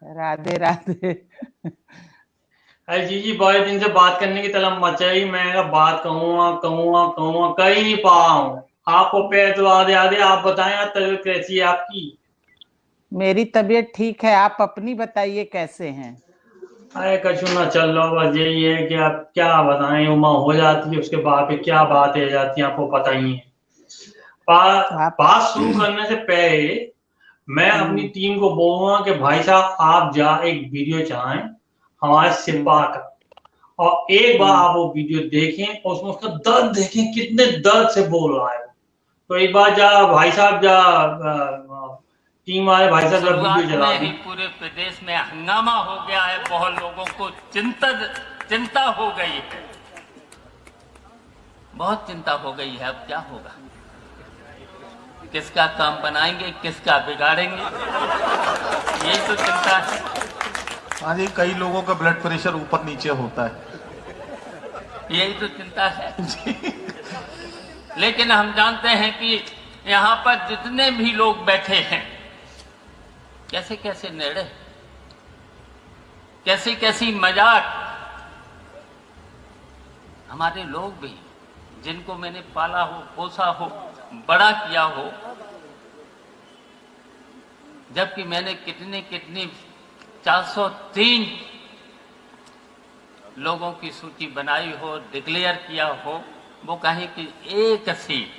राधे राधे। अरे जी बड़े दिन से बात करने की तलब मचाई, मैं कहा बात कहूँगा कर ही नहीं पा रहा हूँ। आपको पैर तो आधे आधे, आप बताएं आप तबीयत कैसी है आपकी? मेरी तबीयत ठीक है, आप अपनी बताइए कैसे हैं? अरे कछु ना चल रहा, बस यही है कि आप क्या बताएं, उमा हो जाती है उसके बाद फिर क्या बात है जाती है, आपको पता ही है। तो आप बात शुरू करने से पहले मैं अपनी हम्म टीम को बोलूंगा कि भाई साहब आप जा एक वीडियो चलाएं हमारे हम्म सिपा का, और एक बार हम्म आप वो वीडियो देखें और उसमें उसका दर्द देखें, कितने दर्द से बोल रहा है। तो एक बार जा भाई साहब जा, टीम वाले भाई साहब जब वीडियो शुरुआत चला में दें। ही पूरे प्रदेश में हंगामा हो गया है, बहुत लोगों को चिंता हो गई है, बहुत चिंता हो गई है। अब क्या होगा, किसका काम बनाएंगे, किसका बिगाड़ेंगे, यही तो चिंता है। हाँ जी, कई लोगों का ब्लड प्रेशर ऊपर नीचे होता है, यही तो चिंता है। लेकिन हम जानते हैं कि यहाँ पर जितने भी लोग बैठे हैं, कैसे कैसे नेड़े, कैसी कैसी मजाक, हमारे लोग भी जिनको मैंने पाला हो, पोसा हो, बड़ा किया हो, जबकि मैंने कितनी कितनी 403 लोगों की सूची बनाई हो, डिक्लेयर किया हो, वो कहीं की एक सीट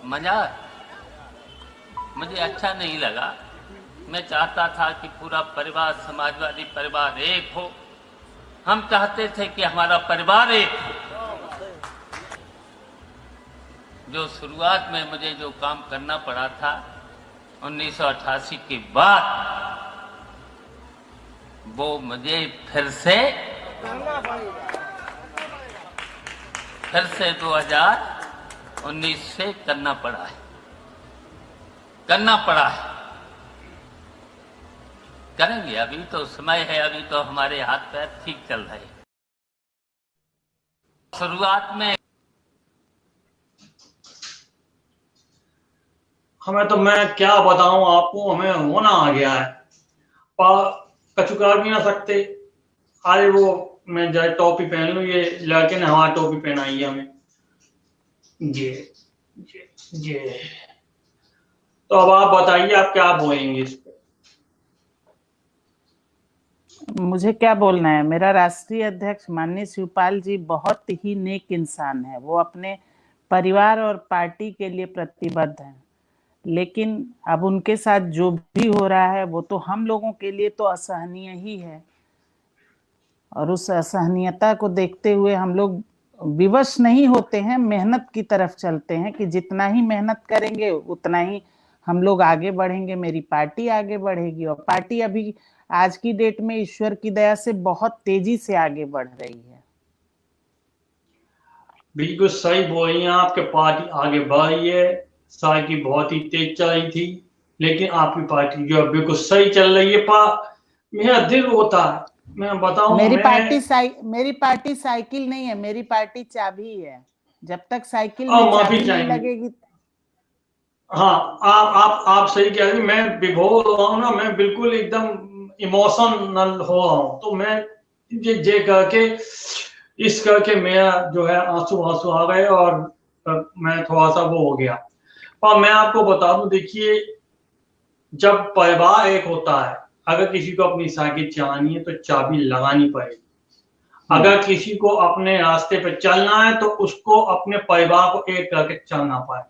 मजाक, मुझे अच्छा नहीं लगा। मैं चाहता था कि पूरा परिवार, समाजवादी परिवार एक हो। हम चाहते थे कि हमारा परिवार एक हो। जो शुरुआत में मुझे जो काम करना पड़ा था 1988 के बाद, वो मुझे फिर से 2019 से करना पड़ा है। करेंगे, अभी तो समय है, अभी तो हमारे हाथ पैर ठीक चल रहे हैं। शुरुआत में हमें तो मैं क्या बताऊं आपको, हमें होना आ गया है, कछु कर भी ना सकते। अरे वो मैं जाए टोपी पहन लूं, ये लड़के ने हमारा टोपी पहनाई है हमें। जी जी जी। तो अब आप बताइए आप क्या बोलेंगे इस पे? मुझे क्या बोलना है, मेरा राष्ट्रीय अध्यक्ष माननीय शिवपाल जी बहुत ही नेक इंसान है। वो अपने परिवार और पार्टी के लिए प्रतिबद्ध हैं, लेकिन अब उनके साथ जो भी हो रहा है वो तो हम लोगों के लिए तो असहनीय ही है। और उस असहनीयता को देखते हुए हम लोग विवश नहीं होते हैं, मेहनत की तरफ चलते हैं कि जितना ही मेहनत करेंगे उतना ही हम लोग आगे बढ़ेंगे, मेरी पार्टी आगे बढ़ेगी। और पार्टी अभी आज की डेट में ईश्वर की दया से बहुत तेजी से आगे बढ़ रही है। बिल्कुल सही बोल रही हैं, आपके पार्टी आगे बढ़ रही है। साइकिल बहुत ही तेज चल रही थी, लेकिन आपकी पार्टी जो है बिल्कुल सही चल रही है। पर मेरा दिल होता है, मैं बताऊं मेरी पार्टी साइकिल नहीं है, मेरी पार्टी चाबी है। जब तक साइकिल में और माफी चाबी नहीं चाहेंगे। लगेगी। हाँ, आप सही कह रही हैं, मैं विभोर हो रहा हूँ ना, मैं बिल्कुल एकदम इमोशनल हो रहा हूँ। तो मैं ये करके इस करके मेरा जो है आंसू आंसू आ गए, और मैं थोड़ा सा वो हो गया। पर मैं आपको बता दूं, देखिए जब परिवार एक होता है, अगर किसी को अपनी साइकिल चलानी है तो चाबी लगानी पड़ेगी। अगर किसी को अपने रास्ते पे चलना है तो उसको अपने परिवार को एक करके चलना पड़ेगा।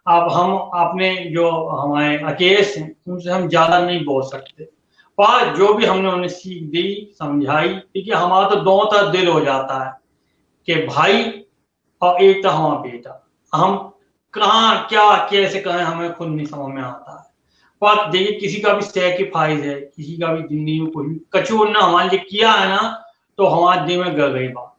अब हम अपने जो हमारे अकेस हैं उनसे हम ज्यादा नहीं बोल सकते, पर जो भी हमने उन्हें सीख दी, समझाई, देखिए हमारा तो दोनों तरफ दिल हो जाता है कि भाई, और एक तो हमारा बेटा, हम कहाँ क्या कैसे करें हमें खुद नहीं समझ में आता है। पर देखिए किसी का भी सैक्रिफाइस है, किसी का भी जिंदगी में कोई कचूर ना हमारे लिए किया है ना, तो हमारे दिल में गड़ गई बात।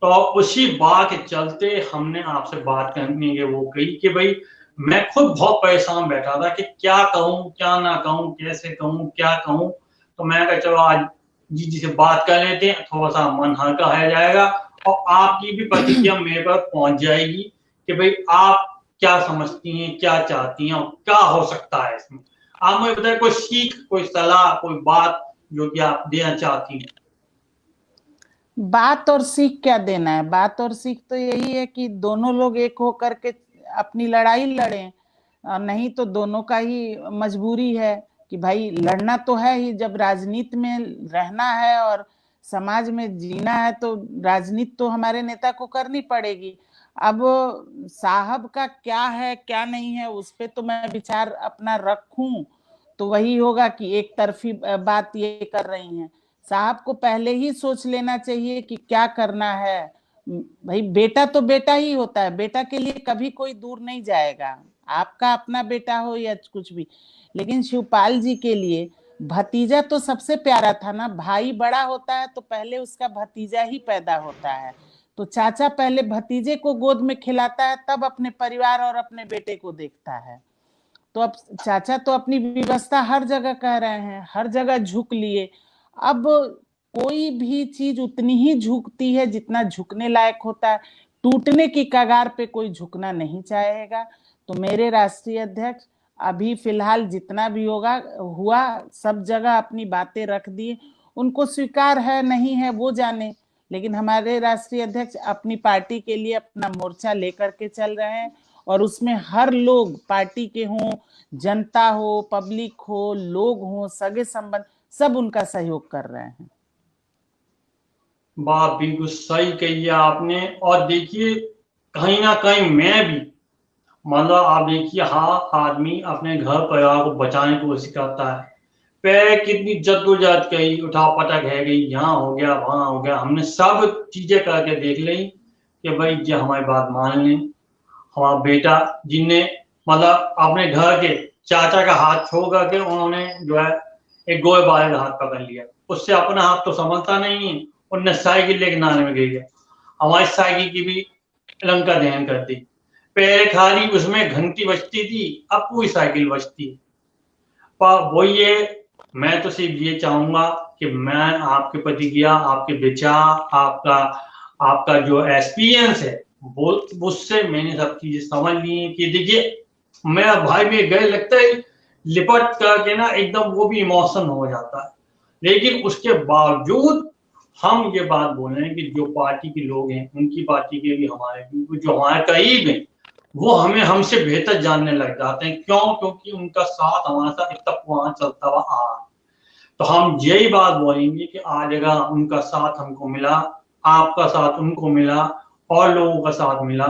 तो उसी बात के चलते हमने आपसे बात करने के वो कही कि भाई मैं खुद बहुत परेशान बैठा था कि क्या कहूँ क्या ना कहूँ, कैसे कहूँ क्या कहूँ। तो मैं कहा चलो आज जी से बात कर लेते हैं, थोड़ा सा मन हल्का हो जाएगा और आपकी भी प्रतिक्रिया मेरे पर पहुंच जाएगी कि भाई आप क्या समझती हैं, क्या चाहती हैं और क्या हो सकता है इसमें। आप मुझे बताएं कोई सीख, कोई सलाह, कोई बात जो कि आप देना चाहती हैं। बात और सीख क्या देना है? बात और सीख तो यही है कि दोनों लोग एक होकर के अपनी लड़ाई लड़ें, नहीं तो दोनों का ही मजबूरी है कि भाई लड़ना तो है ही। जब राजनीति में रहना है और समाज में जीना है तो राजनीति तो हमारे नेता को करनी पड़ेगी। अब साहब का क्या है क्या नहीं है उस पे तो मैं विचार अपना रखूं तो वही होगा कि एक तरफी बात ये कर रही हैं। साहब को पहले ही सोच लेना चाहिए कि क्या करना है। भाई बेटा तो बेटा ही होता है, बेटा के लिए कभी कोई दूर नहीं जाएगा, आपका अपना बेटा हो या कुछ भी। लेकिन शिवपाल जी के लिए भतीजा तो सबसे प्यारा था ना। भाई बड़ा होता है तो पहले उसका भतीजा ही पैदा होता है, तो चाचा पहले भतीजे को गोद में खिलाता है, तब अपने परिवार और अपने बेटे को देखता है। तो अब चाचा तो अपनी व्यवस्था हर जगह कह रहे हैं, हर जगह झुक लिए। अब कोई भी चीज उतनी ही झुकती है जितना झुकने लायक होता है, टूटने की कगार पे कोई झुकना नहीं चाहेगा। तो मेरे राष्ट्रीय अध्यक्ष अभी फिलहाल जितना भी होगा हुआ, सब जगह अपनी बातें रख दी, उनको स्वीकार है नहीं है वो जाने, लेकिन हमारे राष्ट्रीय अध्यक्ष अपनी पार्टी के लिए अपना मोर्चा लेकर के चल रहे हैं और उसमें हर लोग, पार्टी के हों, जनता हो, पब्लिक हो, लोग हो, सगे संबंध, सब उनका सहयोग कर रहे हैं। बात बिल्कुल सही कही है आपने। और देखिए कहीं ना कहीं मैं भी, मतलब आप देखिए, हाँ आदमी अपने घर परिवार को बचाने की कोशिश करता है, पे कितनी जद्दोजहद कही, उठा पटक है गई, यहाँ हो गया वहां हो गया, हमने सब चीजें करके देख ली कि भाई ये हमारी बात मान लें। हमारा बेटा जिनने मतलब अपने घर के चाचा का हाथ छोड़ करके उन्होंने जो है एक गोए वाले का हाथ पकड़ लिया, उससे अपना हाथ तो संभलता नहीं है, उनने साइकिल लेके नाने में गई है, हमारी साइकिल की भी लंका दहन कर दी। पहले खाली उसमें घंटी बजती थी, अब पूरी साइकिल बजती है। पर वो ये, मैं तो सिर्फ ये चाहूंगा कि मैं आपके प्रतिक्रिया, आपके विचार, आपका जो एक्सपीरियंस है वो, उससे मैंने सब चीजें समझ ली है कि देखिए मेरा भाई भी गए लगता है लिपट करके ना एकदम वो भी इमोशन हो जाता है, लेकिन उसके बावजूद हम ये बात बोल रहे हैं कि जो पार्टी के लोग हैं उनकी पार्टी के भी, हमारे जो हमारे करीब हैं वो हमें हमसे बेहतर जानने लग जाते हैं। क्यों? क्योंकि उनका साथ हमारे साथ इतना पुराना चलता हुआ आ रहा। तो हम यही बात बोलेंगे कि आज अगर उनका साथ हमको मिला, आपका साथ उनको मिला और लोगों का साथ मिला,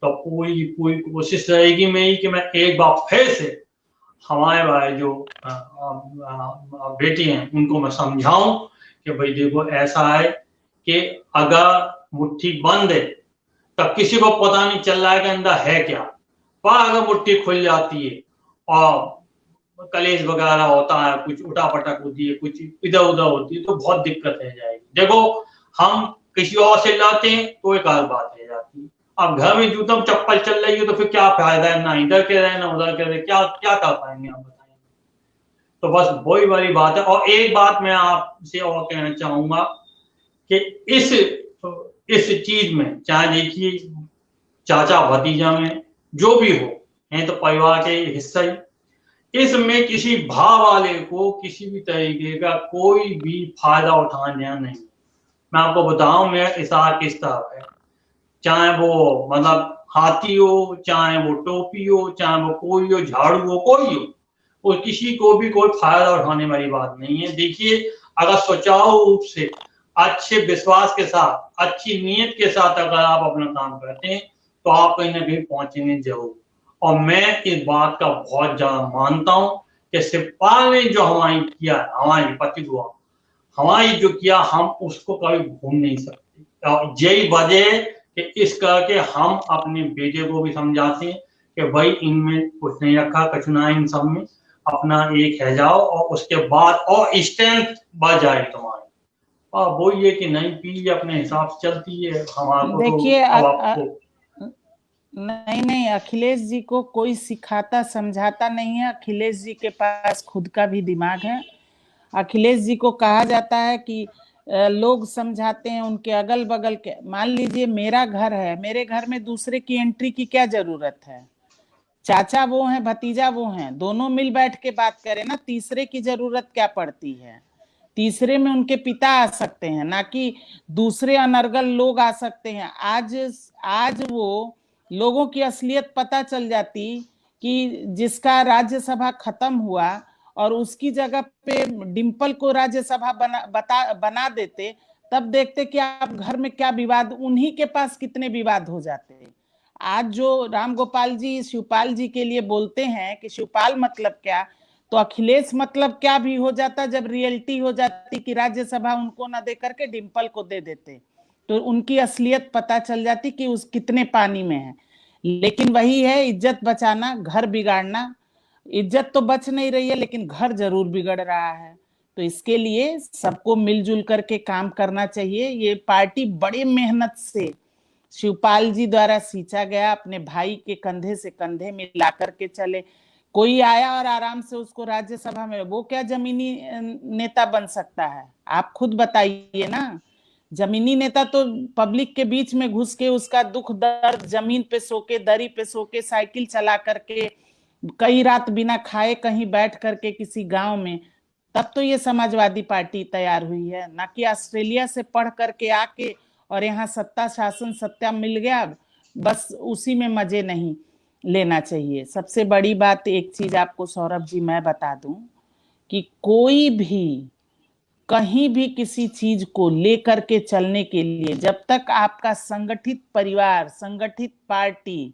तो पूरी पूरी कोशिश रहेगी मेरी कि मैं एक बार फिर से हमारे भाई जो बेटी हैं उनको मैं समझाऊं कि भाई देखो ऐसा है कि अगर मुट्ठी बंद है तब किसी को पता नहीं चल रहा है कि अंदर है क्या, पर अगर मुट्ठी खुल जाती है और कलेश वगैरह होता है, कुछ उठा पटक होती है, कुछ इधर उधर होती है, तो बहुत दिक्कत रह जाएगी। देखो हम किसी और से लाते हैं तो एक अलग बात रह जाती है, अब घर में जूता चप्पल चल रही है तो फिर क्या फायदा है, ना इधर के रहे ना उधर के रहे, क्या क्या कर पाएंगे आप बताएं। तो बस वही वाली बात है। और एक बात मैं आपसे और कहना चाहूंगा कि इस चीज में, चाहे देखिए चाचा भतीजा में जो भी हो, है तो परिवार के हिस्सा ही, इसमें किसी भाव वाले को किसी भी तरीके का कोई भी फायदा उठाने देना नहीं। मैं आपको बताऊं मेरा इशारा किस तरह है, चाहे वो मतलब हाथी हो, चाहे वो टोपी हो, चाहे वो कोई हो, झाड़ू हो, कोई हो, और किसी को भी कोई फायदा उठाने वाली बात नहीं है। देखिए अगर सुचारू रूप से, अच्छे विश्वास के साथ, अच्छी नीयत के साथ अगर आप अपना काम करते हैं तो आप कहीं ना कहीं पहुंचेंगे जरूर। और मैं इस बात का बहुत ज्यादा मानता हूं कि शिवपाल ने जो हमारी किया, हमारी प्रतिभा हमारी जो किया, हम उसको कभी भूल नहीं सकते। और यही वजह कि इस करके हम अपने बेटे को भी समझाते हैं कि भाई इनमें कुछ नहीं रखा, कचुना इन सब में, अपना एक है जाओ और उसके बाद और स्ट्रेंथ बढ़ जाएगी तुम्हारी। और वो ये कि नहीं पीढ़ी अपने हिसाब से चलती है, हमारा देखिए आपको नहीं, अखिलेश जी को कोई सिखाता समझाता नहीं है। अखिलेश जी के पास खुद का भी दिमाग है। अखिलेश जी को कहा जाता है कि लोग समझाते हैं उनके अगल बगल के। मान लीजिए मेरा घर है, मेरे घर में दूसरे की एंट्री की क्या जरूरत है? चाचा वो हैं, भतीजा वो हैं, दोनों मिल बैठ के बात करें ना। तीसरे की जरूरत क्या पड़ती है? तीसरे में उनके पिता आ सकते हैं, ना कि दूसरे अनर्गल लोग आ सकते हैं। आज वो लोगों की असलियत पता चल जाती कि जिसका राज्यसभा खत्म हुआ और उसकी जगह पे डिम्पल को राज्यसभा बना देते, तब देखते कि आप घर में क्या विवाद, उन्हीं के पास कितने विवाद हो जाते। आज जो राम गोपाल जी शिवपाल जी के लिए बोलते हैं कि शिवपाल मतलब क्या, तो अखिलेश मतलब क्या भी हो जाता जब रियलिटी हो जाती कि राज्यसभा उनको ना दे करके डिम्पल को दे देते, तो उनकी असलियत पता चल जाती कि उस कितने पानी में है। लेकिन वही है, इज्जत बचाना, घर बिगाड़ना। इज्जत तो बच नहीं रही है, लेकिन घर जरूर बिगड़ रहा है। तो इसके लिए सबको मिलजुल करके काम करना चाहिए। ये पार्टी बड़ी मेहनत से शिवपाल जी द्वारा सींचा गया, अपने भाई के कंधे से कंधे मिला करके चले। कोई आया और आराम से उसको राज्यसभा में, वो क्या जमीनी नेता बन सकता है? आप खुद बताइए ना। जमीनी नेता तो पब्लिक के बीच में घुस के उसका दुख दर्द, जमीन पे सो के, दरी पे सो के, साइकिल चला करके, कई रात बिना खाए कहीं बैठ करके किसी गांव में, तब तो ये समाजवादी पार्टी तैयार हुई है। ना कि ऑस्ट्रेलिया से पढ़ करके आके और यहाँ सत्ता शासन सत्ता मिल गया, बस उसी में मजे नहीं लेना चाहिए। सबसे बड़ी बात एक चीज आपको सौरभ जी मैं बता दूं कि कोई भी कहीं भी किसी चीज को लेकर के चलने के लिए, जब तक आपका संगठित परिवार, संगठित पार्टी,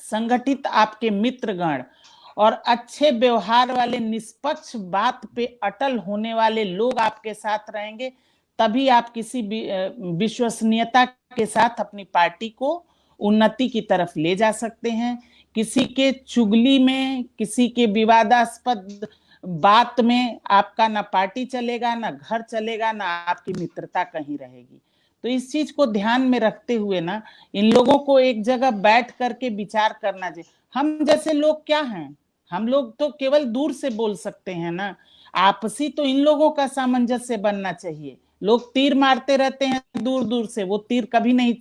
संगठित आपके मित्रगण और अच्छे व्यवहार वाले, निष्पक्ष बात पे अटल होने वाले लोग आपके साथ रहेंगे, तभी आप किसी विश्वसनीयता के साथ अपनी पार्टी को उन्नति की तरफ ले जा सकते हैं। किसी के चुगली में, किसी के विवादास्पद बात में आपका ना पार्टी चलेगा, ना घर चलेगा, ना आपकी मित्रता कहीं रहेगी। तो इस चीज को ध्यान में रखते हुए ना, इन लोगों को एक जगह बैठ करके विचार करना चाहिए। हम जैसे लोग क्या हैं? हम लोग तो केवल दूर से बोल सकते हैं ना। आपसी तो इन लोगों का सामंजस्य बनना चाहिए। लोग तीर मारते रहते हैं दूर दूर से, वो तीर कभी नहीं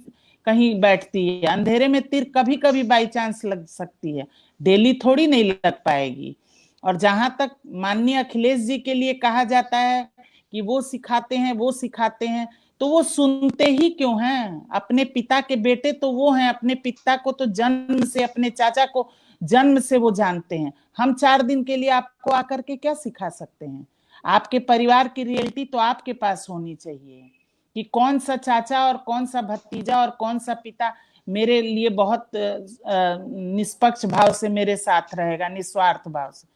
कहीं बैठती है। अंधेरे में तीर कभी कभी बाई चांस लग सकती है, डेली थोड़ी नहीं लग पाएगी। और जहां तक माननीय अखिलेश जी के लिए कहा जाता है कि वो सिखाते हैं, वो सिखाते हैं, तो वो सुनते ही क्यों हैं? अपने पिता के बेटे तो वो हैं, अपने पिता को तो जन्म से, अपने चाचा को जन्म से वो जानते हैं। हम 4 दिन के लिए आपको आकर के क्या सिखा सकते हैं? आपके परिवार की रियलिटी तो आपके पास होनी चाहिए कि कौन सा चाचा और कौन सा भतीजा और कौन सा पिता मेरे लिए बहुत निष्पक्ष भाव से मेरे साथ रहेगा, निस्वार्थ भाव से।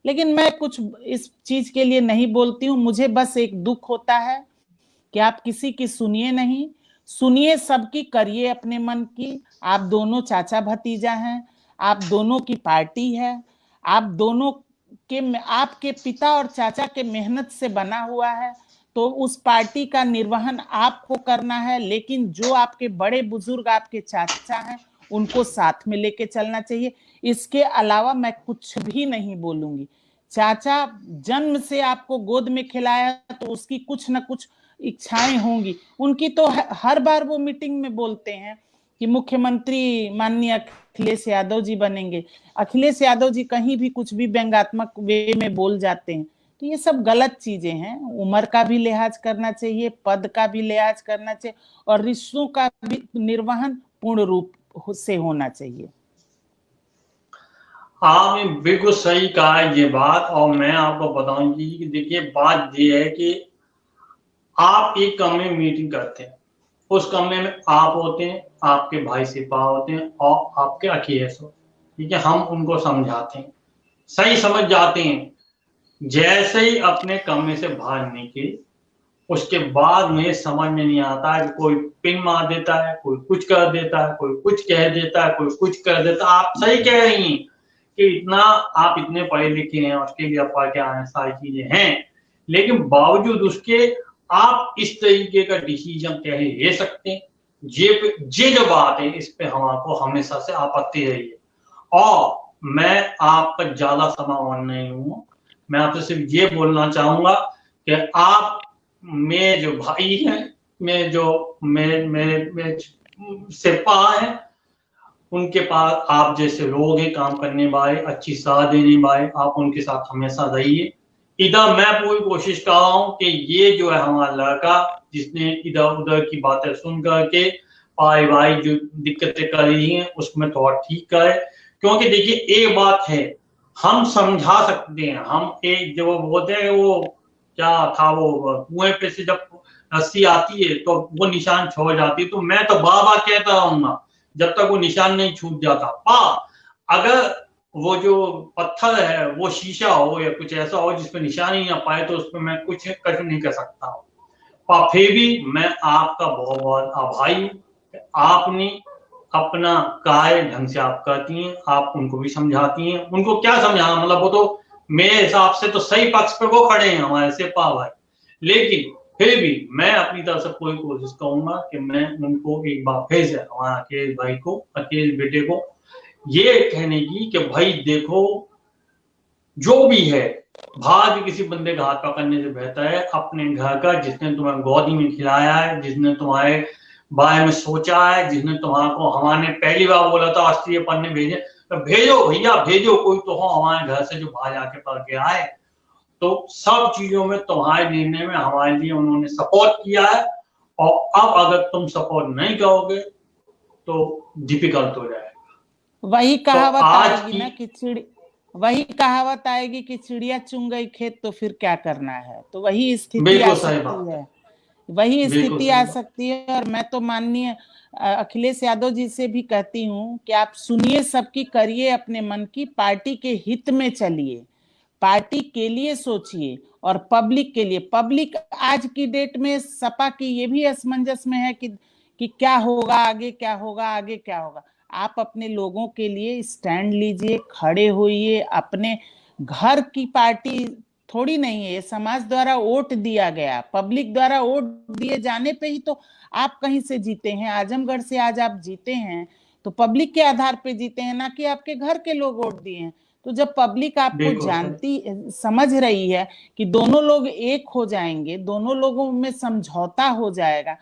लेकिन मैं कुछ इस चीज के लिए नहीं बोलती हूँ। मुझे बस एक दुख होता है कि आप किसी की सुनिए नहीं, सुनिए सबकी, करिए अपने मन की। आप दोनों चाचा भतीजा हैं, आप दोनों की पार्टी है, आप दोनों के, आपके पिता और चाचा के मेहनत से बना हुआ है, तो उस पार्टी का निर्वहन आपको करना है। लेकिन जो आपके बड़े बुजुर्ग, आपके चाचा हैं, उनको साथ में लेके चलना चाहिए। इसके अलावा मैं कुछ भी नहीं बोलूंगी। चाचा जन्म से आपको गोद में खिलाया, तो उसकी कुछ ना कुछ इच्छाएं होंगी उनकी। तो हर बार वो मीटिंग में बोलते हैं कि मुख्यमंत्री माननीय अखिलेश यादव जी बनेंगे। अखिलेश यादव जी कहीं भी कुछ भी व्यंग्यात्मक वे में बोल जाते हैं, तो ये सब गलत चीजें हैं। उम्र का भी लिहाज करना चाहिए, पद का भी लिहाज करना चाहिए, और रिश्तों का भी निर्वहन पूर्ण रूप से होना चाहिए। आपने बिल्कुल सही कहा है ये बात। और मैं आपको बताऊंगी कि देखिए, बात ये है कि आप एक कमरे में मीटिंग करते हैं, उस कमरे में आप होते हैं, आपके भाई सिपा होते हैं और आपके अखिलेश होते हैं, ठीक है। हम उनको समझाते हैं, सही समझ जाते हैं। जैसे ही अपने कमरे से बाहर निकले, उसके बाद में समझ में नहीं आता है कि कोई पिन मार देता है, कोई कुछ कर देता है, कोई कुछ कह देता है, कोई कुछ कर देता है। आप सही कह रही हैं कि इतना आप इतने पढ़े लिखे हैं, ऑस्ट्रेलिया पढ़ के आए हैं, सारी चीजें हैं, लेकिन बावजूद उसके आप इस तरीके का डिसीजन कह ले सकते हैं। ये जो बात है, इस पे हमारे हमेशा से आपत्ति रही है। और मैं आपका ज्यादा समावन नहीं हूं, मैं आपसे सिर्फ ये बोलना चाहूंगा कि आप मेरे जो भाई हैं, मेरे सिपा हैं, उनके पास आप जैसे लोग हैं, काम करने वाले, अच्छी सलाह देने वाले, आप उनके साथ हमेशा रहिए। इधर मैं पूरी कोशिश कर रहा हूँ कि ये जो है हमारा लड़का, जिसने इधर उधर की बातें सुन करके पारिवारिक जो दिक्कतें कर रही हैं उसमें थोड़ा ठीक करे। क्योंकि देखिए एक बात है, हम समझा सकते हैं, हम एक जो बोलते हैं वो क्या था, वो कुएं पे से जब रस्सी आती है तो वो निशान छोड़ जाती है, तो मैं तो बार बार कहता रहूंगा जब तक वो निशान नहीं छूट जाता। अगर वो जो पत्थर है वो शीशा हो या कुछ ऐसा हो जिसमें निशान ही ना पाए तो उसमें मैं कुछ नहीं कर सकता हूँ। पर फिर भी मैं आपका बहुत बहुत आभारी हूँ, आपने अपना कार्य ढंग से आप करती हैं, आप उनको भी समझाती हैं। उनको क्या समझाना, मतलब वो तो मेरे हिसाब से तो सही पक्ष पे वो खड़े हैं हमारे से भाई, लेकिन फिर भी मैं अपनी तरफ से पूरी कोशिश करूंगा कि मैं उनको एक बार फिर से हमारे अखिलेश भाई को, अखिलेश बेटे को ये कहने की कि भाई देखो, जो भी है भाग किसी बंदे का हाथ पकड़ने से बेहतर है अपने घर का, जिसने तुम्हें गोदी में खिलाया है, जिसने तुम्हारे बारे में सोचा है, जिसने तुम्हारे हमारे पहली बार बोला था राष्ट्रीय पढ़ने भेजे, तो भेजो भैया भेजो, कोई तो हो हमारे घर से जो बाहर जाके पढ़ के आए। तो सब चीजों में तुम्हारे निर्णय में हमारे लिए उन्होंने सपोर्ट किया है, और अब अगर तुम सपोर्ट नहीं करोगे तो डिफिकल्ट हो जाएगा। वही कहावत आज आएगी ना कि वही कहावत आएगी कि चिड़िया चुन गई खेत तो फिर क्या करना है। तो वही स्थिति आ बिल्कुल सही सकती बात है, वही बिल्कुल स्थिति सही आ बात। सकती है। और मैं तो माननीय अखिलेश यादव जी से भी कहती हूँ कि आप सुनिए, सबकी करिए अपने मन की, पार्टी के हित में चलिए, पार्टी के लिए सोचिए और पब्लिक के लिए। पब्लिक आज की डेट में सपा की ये भी असमंजस में है कि क्या होगा आगे, क्या होगा आगे, क्या होगा। आप अपने लोगों के लिए स्टैंड लीजिए, खड़े होइए। अपने घर की पार्टी थोड़ी नहीं है, ये समाज द्वारा वोट दिया गया, पब्लिक द्वारा वोट दिए जाने पे ही तो आप कहीं से जीते हैं। आजमगढ़ से आज आप जीते हैं तो पब्लिक के आधार पे जीते हैं, ना कि आपके घर के लोग वोट दिए हैं। तो जब पब्लिक आपको जानती समझ रही है कि दोनों लोग एक हो जाएंगे, दोनों लोगों में समझौता हो जाएगा,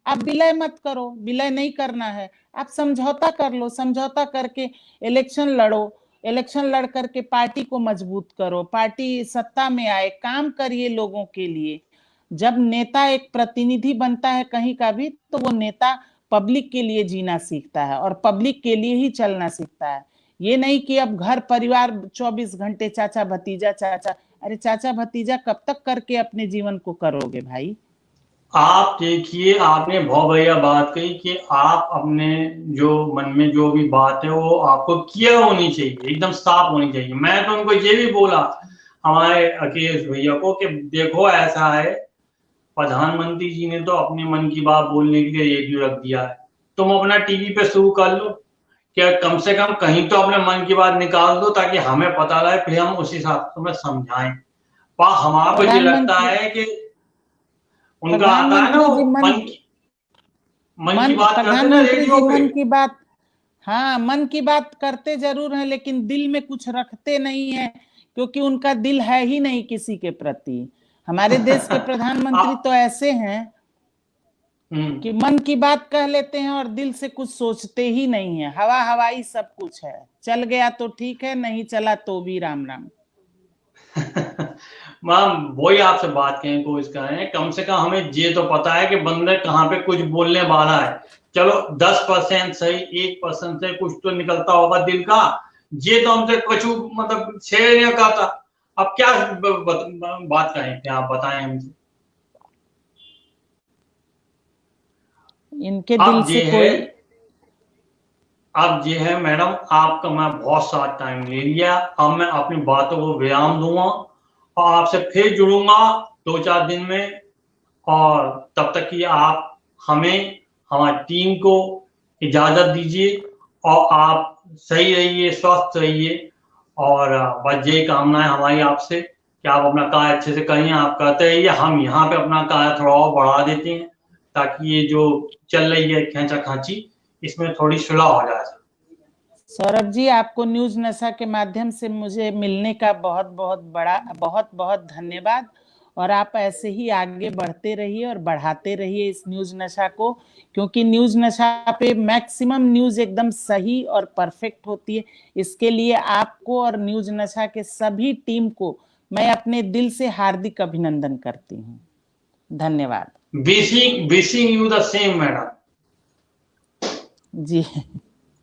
आप विलय मत करो, विलय नहीं करना है, आप समझौता कर लो, समझौता करके इलेक्शन लड़ो, इलेक्शन लड़ करके पार्टी को मजबूत करो, पार्टी सत्ता में आए, काम करिए लोगों के लिए। जब नेता एक प्रतिनिधि बनता है कहीं का भी, तो वो नेता पब्लिक के लिए जीना सीखता है और पब्लिक के लिए ही चलना सीखता है। ये नहीं कि अब घर परिवार 24 घंटे चाचा भतीजा चाचा, अरे चाचा भतीजा कब तक करके अपने जीवन को करोगे भाई। आप देखिए, आपने बहुत बढ़िया बात कही कि आप अपने जो मन में जो भी बात है वो आपको क्लियर होनी चाहिए, एकदम साफ होनी चाहिए। मैं तो उनको ये भी बोला हमारे अखिलेश भैया को कि देखो ऐसा है, प्रधानमंत्री जी ने तो अपने मन की बात बोलने के लिए रेडियो रख दिया है, तुम अपना टीवी पे शुरू कर लो, क्या कम से कम कहीं तो अपने मन की बात निकाल दो ताकि हमें पता रहे, फिर हम उसी हिसाब से तुम्हें समझाएं। पर हमारा को ये लगता है कि उनका आता है ना वो मन की बात करते ना रेडियो पे। मन की बात, हाँ मन की बात करते जरूर है, लेकिन दिल में कुछ रखते नहीं है, क्योंकि उनका दिल है ही नहीं किसी के प्रति। हमारे देश के प्रधानमंत्री तो ऐसे हैं कि मन की बात कह लेते हैं और दिल से कुछ सोचते ही नहीं है, हवा हवाई सब कुछ है, चल गया तो ठीक है, नहीं चला तो भी राम राम। मैम वही आपसे बात करने की कोशिश कर रहे हैं, कम से कम हमें ये तो पता है कि बंदे कहाँ पे कुछ बोलने वाला है। चलो 10% सही, 1% से कुछ तो निकलता होगा दिल का, ये तो हमसे कुछ मतलब शेयर नहीं करता। अब क्या बात करें, क्या आप बताएं हमसे। इनके दिल से कोई, अब ये है मैडम, आपका मैं बहुत सारा टाइम ले लिया, अब मैं अपनी बातों को विराम दूंगा और आपसे फिर जुड़ूंगा 2-4 दिन में। और तब तक की आप हमें, हमारी टीम को इजाजत दीजिए और आप सही रहिए, स्वस्थ रहिए। और बस यही कामना है हमारी आपसे कि आप अपना कार्य अच्छे से करिए, आप करते रहिए, हम यहाँ पे अपना कार्य थोड़ा और बढ़ा देते हैं ताकि ये जो चल रही है खींचा खांची, इसमें थोड़ी सुलह हो जाए। सौरभ जी, आपको न्यूज नशा के माध्यम से मुझे मिलने का बहुत बहुत धन्यवाद। और आप ऐसे ही आगे बढ़ते रहिए और बढ़ाते रहिए इस न्यूज नशा को, क्योंकि न्यूज नशा पे मैक्सिमम न्यूज एकदम सही और परफेक्ट होती है। इसके लिए आपको और न्यूज नशा के सभी टीम को मैं अपने दिल से हार्दिक अभिनंदन करती हूँ। धन्यवाद wishing you the same, madam. Ji.